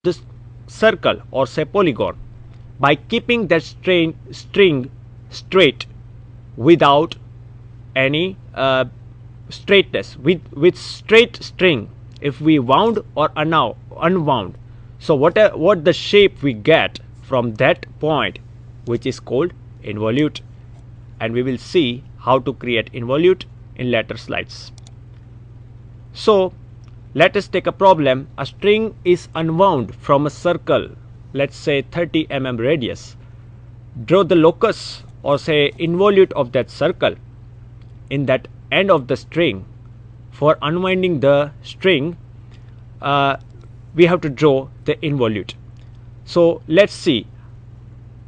this circle or say polygon by keeping that string straight without any straightness. With straight string, if we wound or unwound, so what the shape we get from that point, which is called involute, and we will see how to create involute in later slides. So let us take a problem. A string is unwound from a circle, let's say 30 mm radius. Draw the locus or say involute of that circle in that end of the string. For unwinding the string, we have to draw the involute. So let's see.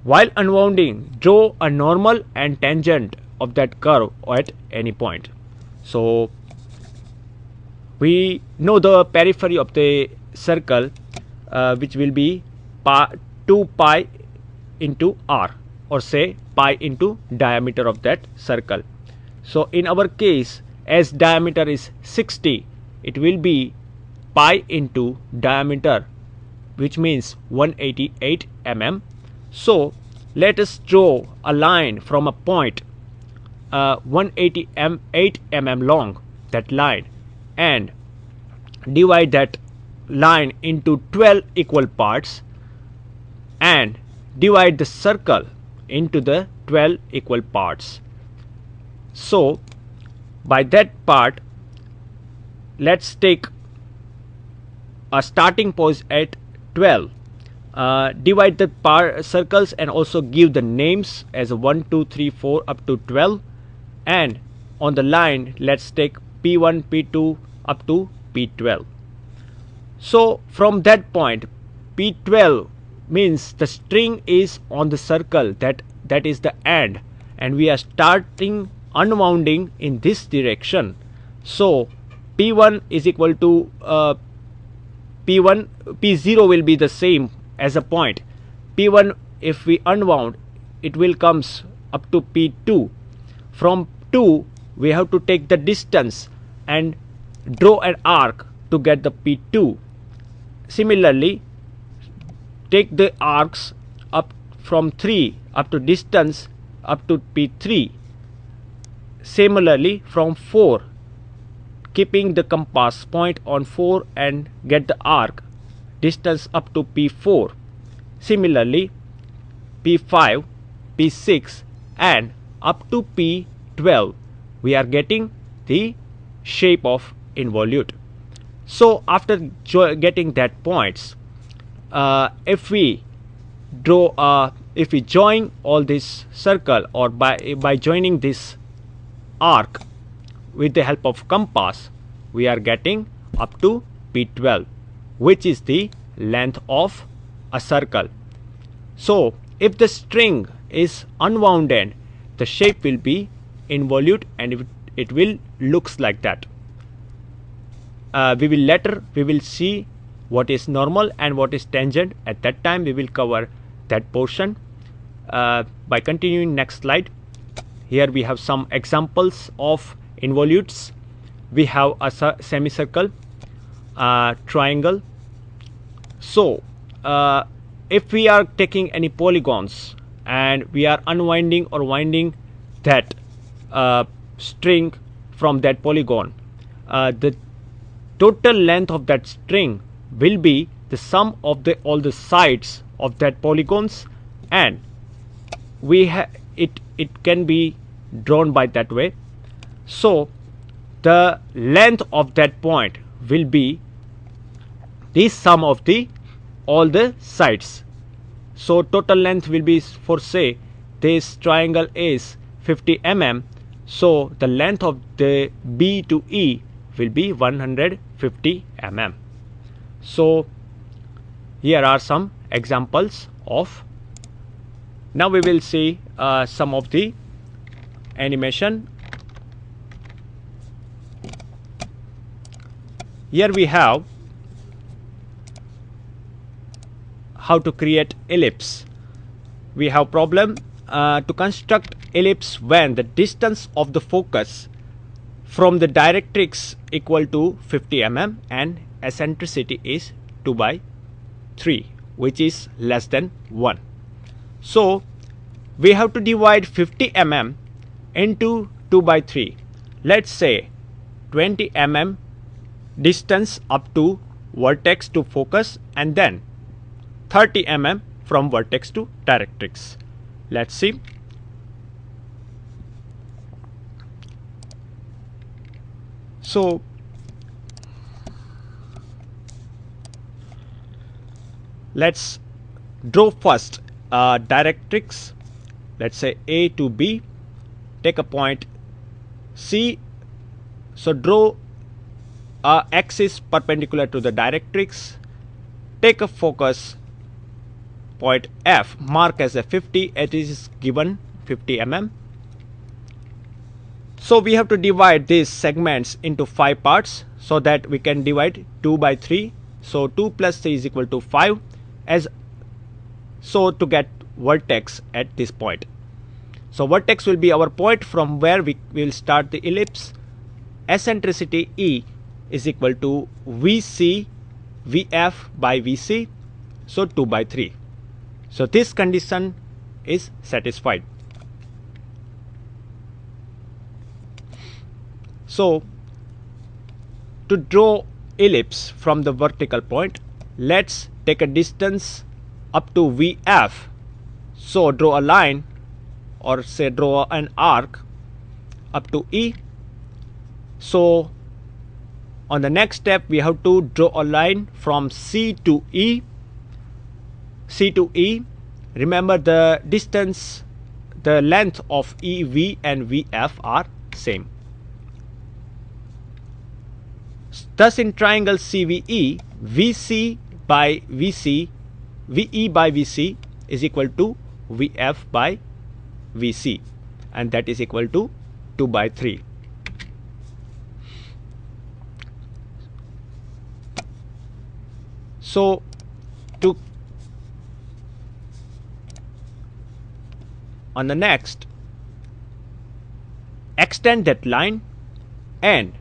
While unwounding, draw a normal and tangent of that curve at any point. So we know the periphery of the circle, which will be 2 pi into r, or say pi into diameter of that circle. So in our case, as diameter is 60, it will be pi into diameter, which means 188 mm. So let us draw a line from a point 188 mm long, that line, and divide that line into 12 equal parts and divide the circle into the 12 equal parts. So by that part, let's take a starting point at 12. Divide the circles and also give the names as 1, 2, 3, 4 up to 12, and on the line let's take P1, P2 up to P12. So from that point, P12 means the string is on the circle, that is the end, and we are starting unwounding in this direction. So P1 is equal to P0 will be the same as a point. P1, if we unwound, it will comes up to P2. From 2 we have to take the distance and draw an arc to get the P2. Similarly, take the arcs up from 3 up to distance up to P3. Similarly, from 4, keeping the compass point on 4 and get the arc distance up to P4. Similarly, P5, P6 and up to P12, we are getting the shape of involute. So after getting that points, if we join all this circle, or by joining this arc with the help of compass, we are getting up to P12, which is the length of a circle. So if the string is unwound, the shape will be involute and it will looks like that. We will see what is normal and what is tangent. At that time we will cover that portion by continuing next slide. Here we have some examples of involutes. We have a semicircle, triangle. So if we are taking any polygons and we are unwinding or winding that string from that polygon, the total length of that string will be the sum of all the sides of that polygons, and it can be drawn by that way. So the length of that point will be the sum of all the sides. So total length will be, for say this triangle is 50 mm, so the length of the B to E will be 150 mm. So here are some examples of. Now we will see some of the animation. Here we have how to create ellipse. We have problem to construct ellipse when the distance of the focus from the directrix equal to 50 mm and eccentricity is 2/. 3, which is less than 1. So we have to divide 50 mm into 2 by 3. Let's say 20 mm distance up to vertex to focus, and then 30 mm from vertex to directrix. Let's see. So let's draw first directrix. Let's say A to B. Take a point C. So draw a axis perpendicular to the directrix. Take a focus point F, mark as a 50. It is given 50 mm. So we have to divide these segments into 5 parts so that we can divide 2 by 3. So 2 plus 3 is equal to 5, as so to get vertex at this point. So vertex will be our point from where we will start the ellipse. Eccentricity E is equal to VC VF by VC, so 2 by 3. So this condition is satisfied. So to draw ellipse from the vertical point, let's take a distance up to VF. So draw a line, or say draw an arc up to E. So on the next step we have to draw a line from C to E. C to E, remember the distance, the length of EV and VF are same. Thus in triangle CVE, VC by VC, VE by VC is equal to VF by VC, and that is equal to 2 by 3. So to on the next, extend that line and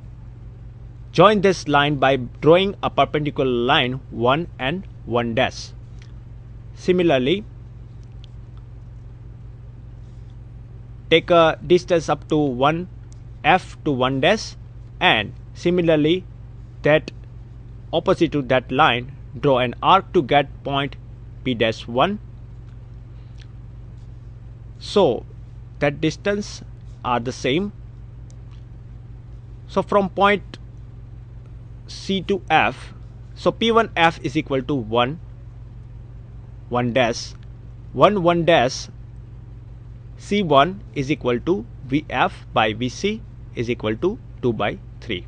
join this line by drawing a perpendicular line 1 and 1 dash. Similarly, take a distance up to 1 F to 1 dash, and similarly that opposite to that line draw an arc to get point P dash 1. So that distance are the same. So from point C to F, so P1F is equal to 1 dash, 1 dash. C1 is equal to VF by VC is equal to 2 by 3.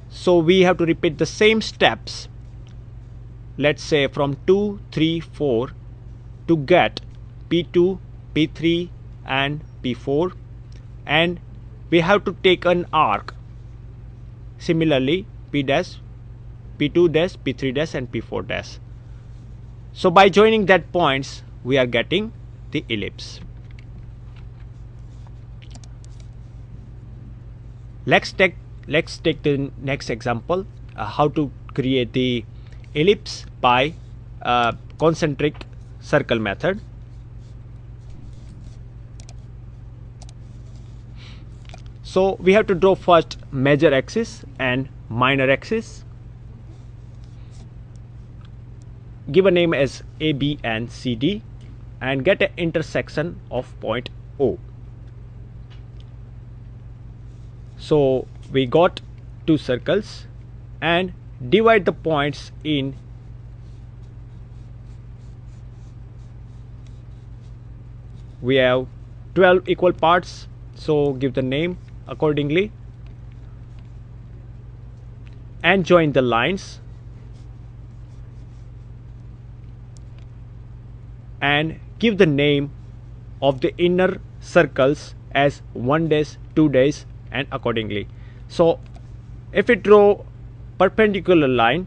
So we have to repeat the same steps, let's say from 2, 3, 4 to get P2, P3 and P4, and we have to take an arc. Similarly P dash, P2 dash, P3 dash and P4 dash. So by joining that points we are getting the ellipse. Let's take the next example, how to create the ellipse by concentric circle method. So we have to draw first major axis and minor axis. Give a name as AB and CD and get an intersection of point O. So we got 2 circles and divide the points in we have 12 equal parts, so give the name accordingly and join the lines and give the name of the inner circles as 1 dash, 2 dash and accordingly. So if we draw perpendicular line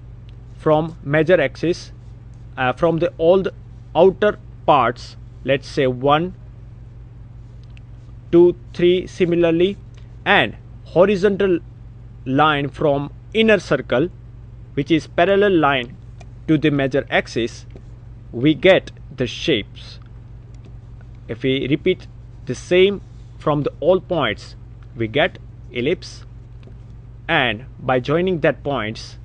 from major axis from all the outer parts, let's say 1, 2, 3 similarly, and horizontal line from inner circle which is parallel line to the major axis, we get the shapes. If we repeat the same from the all points, we get ellipse, and by joining that points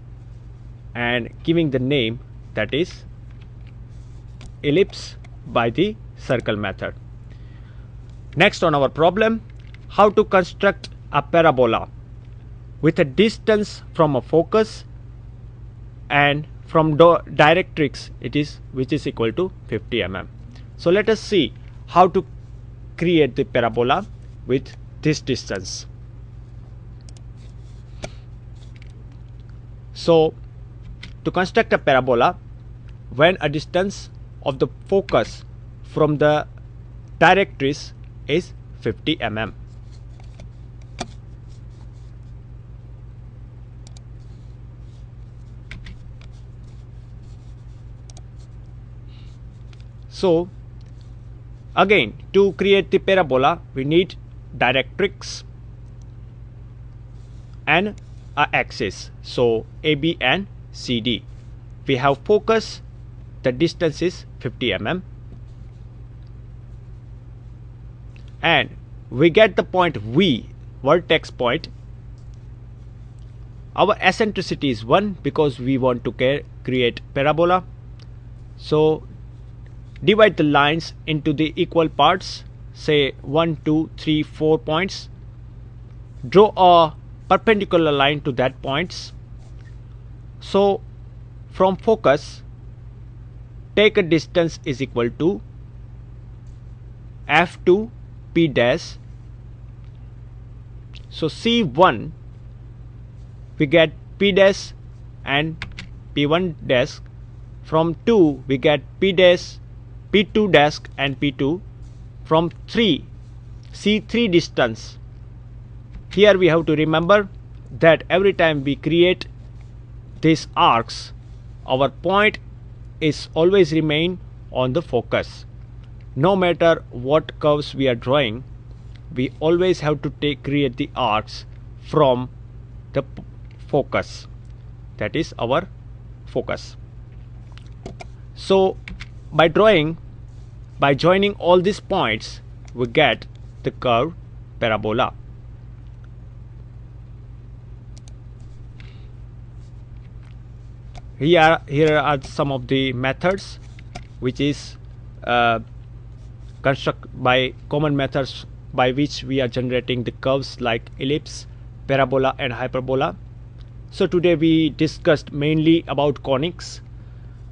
and giving the name, that is ellipse by the circle method. Next on our problem, how to construct a parabola with a distance from a focus and from directrix which is equal to 50 mm. So let us see how to create the parabola with this distance. So to construct a parabola, when a distance of the focus from the directrix is 50 mm. So again, to create the parabola, we need directrix and a axis. So AB and CD. We have focus, the distance is 50 mm, and we get the point V, vertex point. Our eccentricity is 1 because we want to create parabola. So divide the lines into the equal parts, say 1, 2, 3, 4 points. Draw a perpendicular line to that points. So from focus, take a distance is equal to F2 P dash. So C1 we get P dash and P1 dash. From 2 we get P dash, P2 dash and P2. From 3, C3 distance. Here we have to remember that every time we create these arcs, our point is always remain on the focus. No matter what curves we are drawing, we always have to create the arcs from the focus. That is our focus. So by joining all these points, we get the curve parabola. Here are some of the methods which is construct by common methods by which we are generating the curves like ellipse, parabola and hyperbola. So today we discussed mainly about conics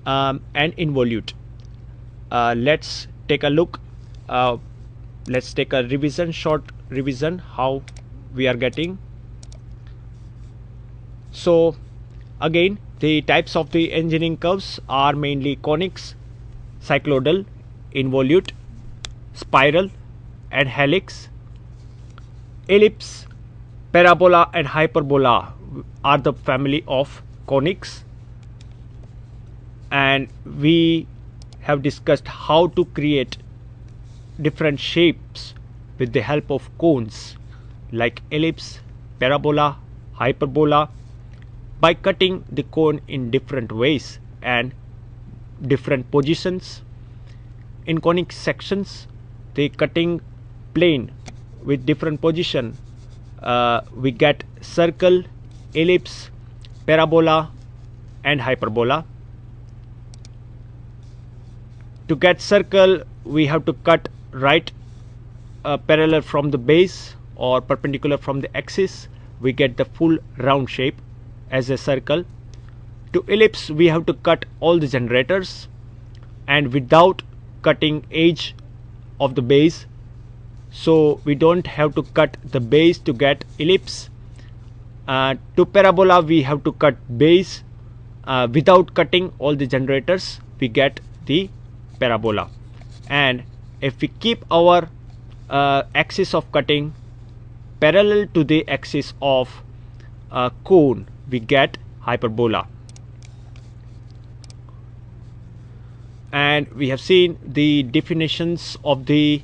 and involute. Let's take a look. Let's take a short revision how we are getting. So again, the types of the engineering curves are mainly conics, cycloidal, involute, spiral and helix. Ellipse, parabola and hyperbola are the family of conics, and we have discussed how to create different shapes with the help of cones like ellipse, parabola, hyperbola, by cutting the cone in different ways and different positions. In conic sections, the cutting plane with different position, we get circle, ellipse, parabola and hyperbola. To get circle, we have to cut right parallel from the base or perpendicular from the axis. We get the full round shape as a circle. To ellipse, we have to cut all the generators and without cutting edge of the base. So we don't have to cut the base to get ellipse. To parabola, we have to cut base without cutting all the generators. We get the parabola. And if we keep our axis of cutting parallel to the axis of cone, we get hyperbola. And we have seen the definitions of the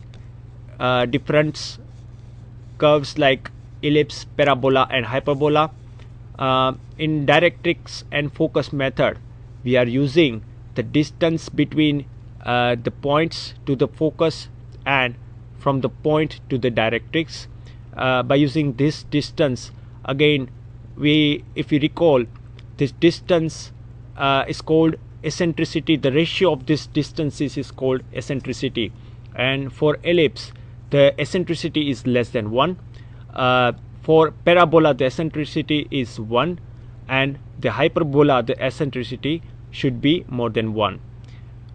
different curves like ellipse, parabola and hyperbola. In directrix and focus method, we are using the distance between the points to the focus and from the point to the directrix. By using this distance, again, if you recall, this distance is called eccentricity. The ratio of this distances is called eccentricity, and for ellipse the eccentricity is less than 1. For parabola the eccentricity is 1, and the hyperbola the eccentricity should be more than 1,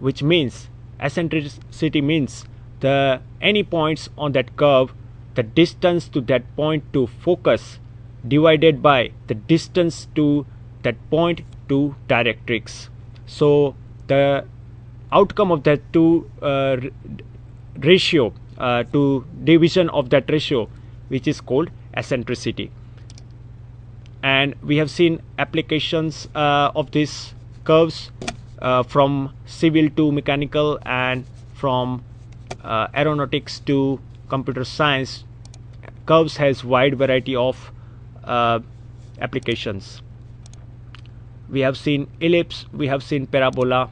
which means eccentricity means the any points on that curve, the distance to that point to focus divided by the distance to that point to directrix. So the outcome of that two ratio to division of that ratio, which is called eccentricity. And we have seen applications of these curves from civil to mechanical and from aeronautics to computer science. Curves has wide variety of applications. We have seen ellipse, we have seen parabola,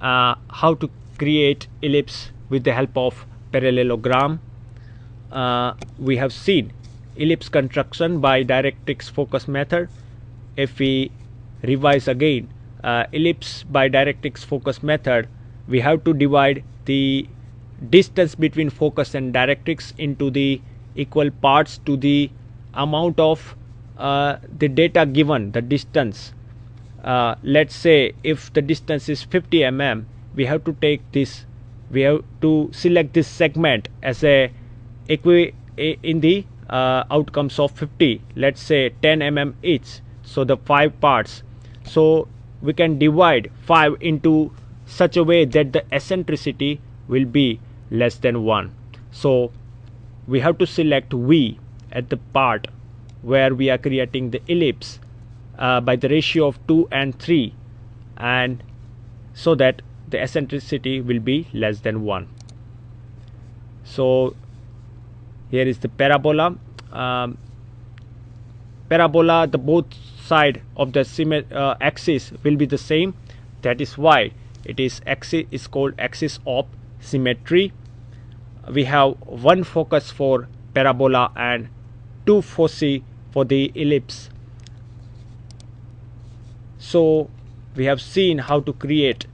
how to create ellipse with the help of parallelogram. We have seen ellipse construction by directrix focus method. If we revise again, ellipse by directrix focus method, we have to divide the distance between focus and directrix into the equal parts to the amount of the data given, the distance. Let's say if the distance is 50 mm, we have to take this, we have to select this segment as a in the outcomes of 50, let's say 10 mm each, so the 5 parts. So we can divide 5 into such a way that the eccentricity will be less than 1. So we have to select V at the part where we are creating the ellipse by the ratio of 2 and 3, and so that the eccentricity will be less than 1. So here is the parabola. Parabola, the both side of the axis will be the same. That is why it is axis is called axis of symmetry. We have one focus for parabola and two foci for the ellipse. So we have seen how to create